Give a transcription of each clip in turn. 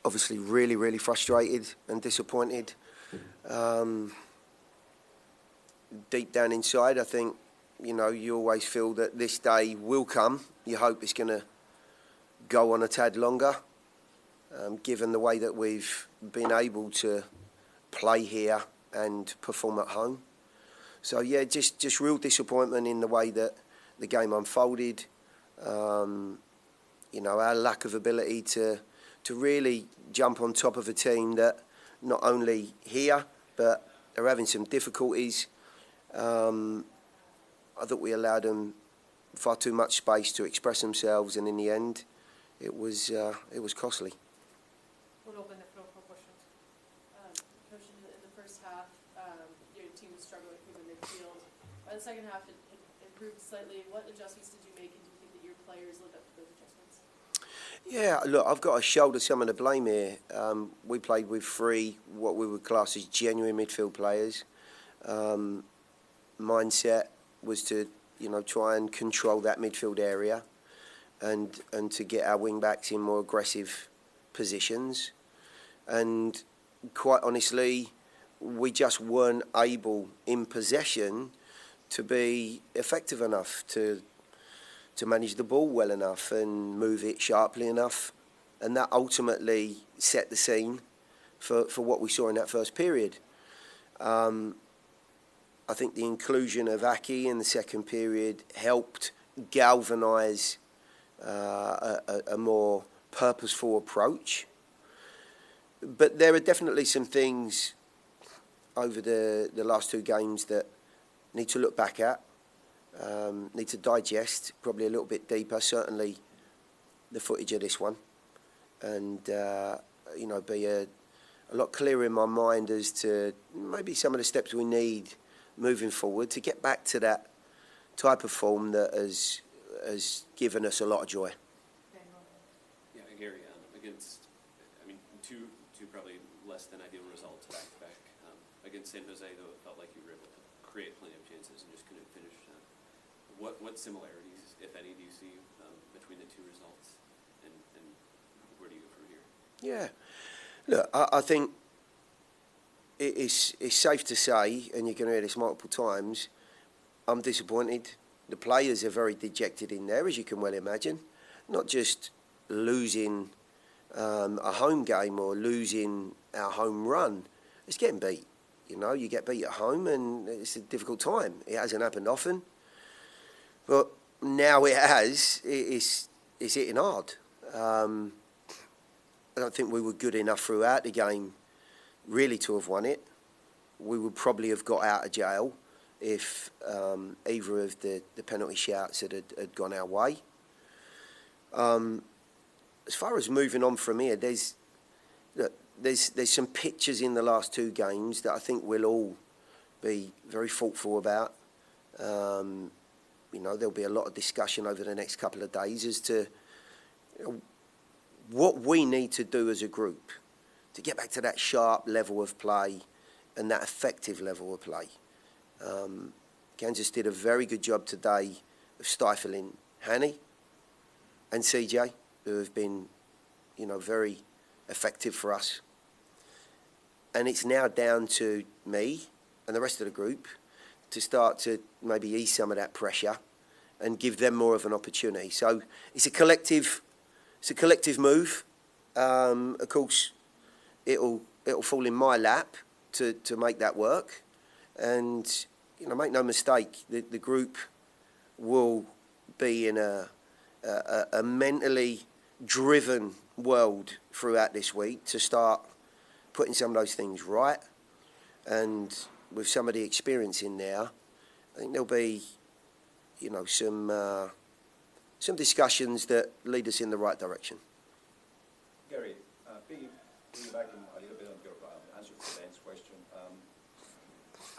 obviously really, really frustrated and disappointed. Deep down inside, I think, you always feel that this day will come. You hope it's going to go on a tad longer, given the way that we've been able to play here and perform at home. So, yeah, just real disappointment in the way that the game unfolded. Our lack of ability to really jump on top of a team that not only here, but are having some difficulties. I thought we allowed them far too much space to express themselves, and in the end, it was costly. We'll open the floor for questions. Coach, in the first half, your team was struggling through the midfield. By the second half, it improved slightly. What adjustments did you make, and do you think that your players lived up to those adjustments? Yeah, look, I've got to shoulder some of the blame here. We played with three, what we would class as genuine midfield players. Mindset was to, try and control that midfield area and to get our wing-backs in more aggressive positions. And quite honestly, we just weren't able, in possession, to be effective enough to manage the ball well enough and move it sharply enough. And that ultimately set the scene for what we saw in that first period. I think the inclusion of Aki in the second period helped galvanise a more purposeful approach. But there are definitely some things over the last two games that need to look back at, need to digest probably a little bit deeper, certainly the footage of this one, and be a lot clearer in my mind as to maybe some of the steps we need moving forward to get back to that type of form that has given us a lot of joy. Yeah, Gary, two probably less than ideal results back to back. Against San Jose, though, it felt like you were able to create plenty of chances and just couldn't finish. What similarities, if any, do you see between the two results, and where do you go from here? Yeah, look, I think it's safe to say, and you're going to hear this multiple times, I'm disappointed. The players are very dejected in there, as you can well imagine. Not just losing a home game or losing our home run. It's getting beat. You get beat at home and it's a difficult time. It hasn't happened often. But now it has. It's hitting hard. I don't think we were good enough throughout the game really to have won it. We would probably have got out of jail if either of the penalty shouts had gone our way. As far as moving on from here, there's some pictures in the last two games that I think we'll all be very thoughtful about. There'll be a lot of discussion over the next couple of days as to what we need to do as a group to get back to that sharp level of play and that effective level of play. Kansas did a very good job today of stifling Hanny and CJ, who have been, very effective for us. And it's now down to me and the rest of the group to start to maybe ease some of that pressure and give them more of an opportunity. So it's a collective move. Of course, it'll fall in my lap to make that work. And, make no mistake, the group will be in a mentally driven world throughout this week to start putting some of those things right. And with some of the experience in there, I think there'll be, some discussions that lead us in the right direction. Gary, piggybacking a little bit on your answer to Ben's question,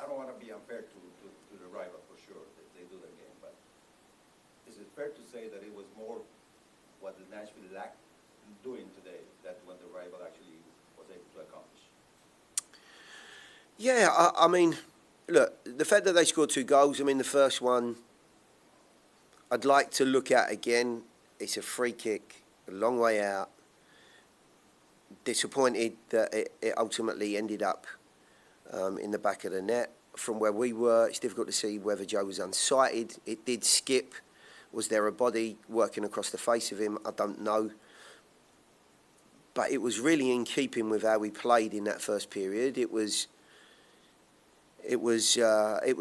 I don't want to be unfair to the rival for sure. They do their game, but is it fair to say that it was more what the Nashville lacked doing today than what the rival actually was able to accomplish? Yeah, I mean, look, the fact that they scored 2 goals, the first one, I'd like to look at again. It's a free kick, a long way out. disappointed that it ultimately ended up in the back of the net. From where we were, it's difficult to see whether Joe was unsighted. It did skip. Was there a body working across the face of him? I don't know. But it was really in keeping with how we played in that first period. It was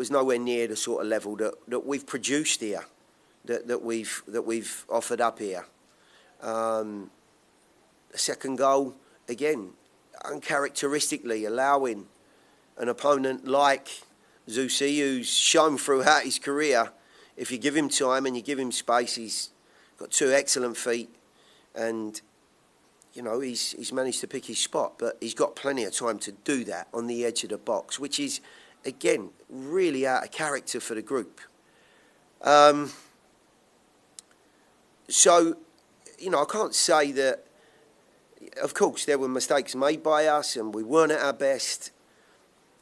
nowhere near the sort of level that we've produced here, that we've offered up here. The second goal, again, uncharacteristically allowing an opponent like Zusi, who's shown throughout his career, if you give him time and you give him space, he's got 2 excellent feet, and you know he's managed to pick his spot, but he's got plenty of time to do that on the edge of the box, which is again really out of character for the group. So, you know, I can't say that. Of course, there were mistakes made by us, and we weren't at our best.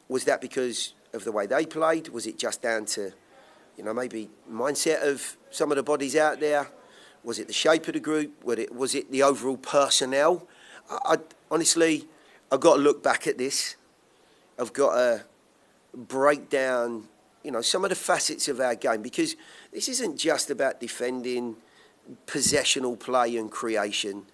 Was that because of the way they played? Was it just down to, you know, maybe mindset of some of the bodies out there? Was it the shape of the group? Was it the overall personnel? Honestly, I've got to look back at this. I've got to break down, you know, some of the facets of our game, because this isn't just about defending, possessional play and creation.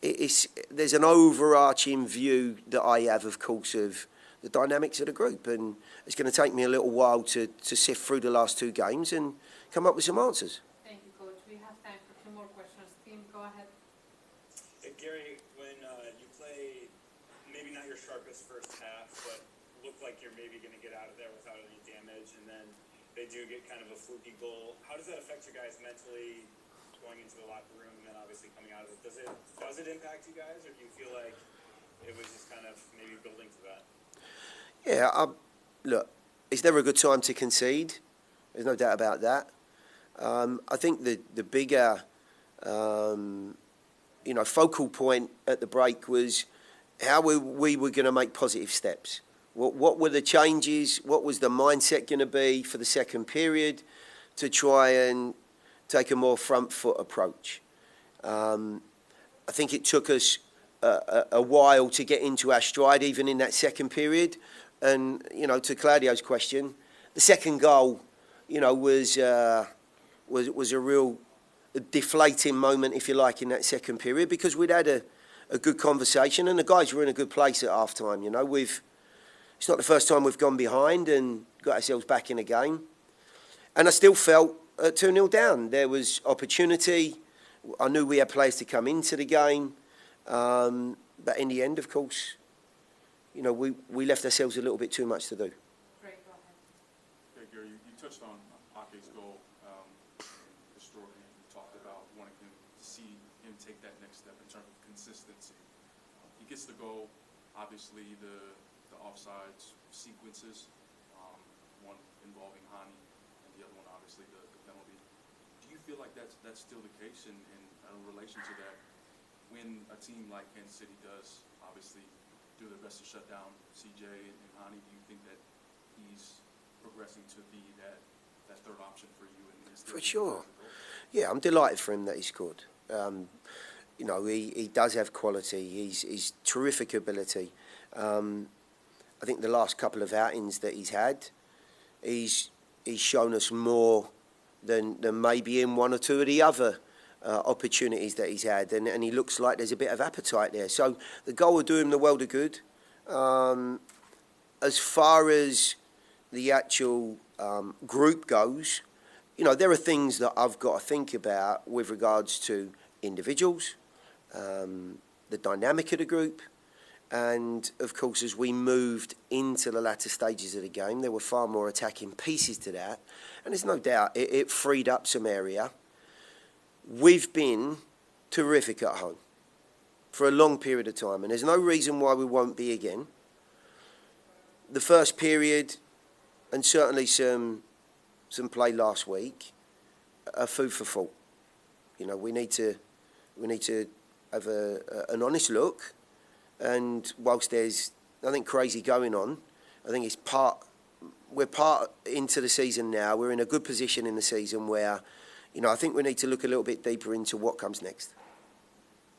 There's an overarching view that I have, of course, of the dynamics of the group, and it's going to take me a little while to sift through the last 2 games and come up with some answers. Thank you, Coach. We have time for 2 more questions. Team, go ahead. Hey, Gary, when you play maybe not your sharpest first half, but look like you're maybe going to get out of there without any damage, and then they do get kind of a fluky goal, how does that affect you guys mentally going into the locker room and then obviously coming out of it? Does it impact you guys, or do you feel like it was just kind of maybe building to that? Yeah, look, is there a good time to concede? There's no doubt about that. I think the bigger, you know, focal point at the break was how we were going to make positive steps. What were the changes? What was the mindset going to be for the second period to try and take a more front foot approach? I think it took us a while to get into our stride, even in that second period. And, you know, to Claudio's question, the second goal, you know, was a real deflating moment, if you like, in that second period, because we'd had a good conversation and the guys were in a good place at half time. You know, it's not the first time we've gone behind and got ourselves back in the game. And I still felt 2-0 down. There was opportunity. I knew we had players to come into the game. But in the end, of course, you know, we left ourselves a little bit too much to do. Great, go ahead. Okay, Gary, you touched on Ake's goal. Historically, you talked about wanting to see him take that next step in terms of consistency. He gets the goal, obviously the offsides sequences, one involving Hani and the other one obviously the penalty. Do you feel like that's still the case in relation to that? When a team like Kansas City does obviously do their best to shut down CJ and Hani, do you think that he's progressing to be that third option for you? For sure. Yeah, I'm delighted for him that he scored. You know, he does have quality. He's terrific ability. I think the last couple of outings that he's had, he's shown us more than maybe in 1 or 2 of the other opportunities that he's had, and he looks like there's a bit of appetite there. So the goal will do him the world of good. As far as the actual group goes, you know, there are things that I've got to think about with regards to individuals, the dynamic of the group, and of course as we moved into the latter stages of the game, there were far more attacking pieces to that, and there's no doubt it freed up some area. We've been terrific at home for a long period of time, and there's no reason why we won't be again. The first period, and certainly some play last week, are food for thought. You know, we need to have an honest look, and whilst there's nothing crazy going on, I think we're part into the season now. We're in a good position in the season where, you know, I think we need to look a little bit deeper into what comes next.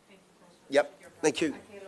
Thank you, Coach. Yep, thank you.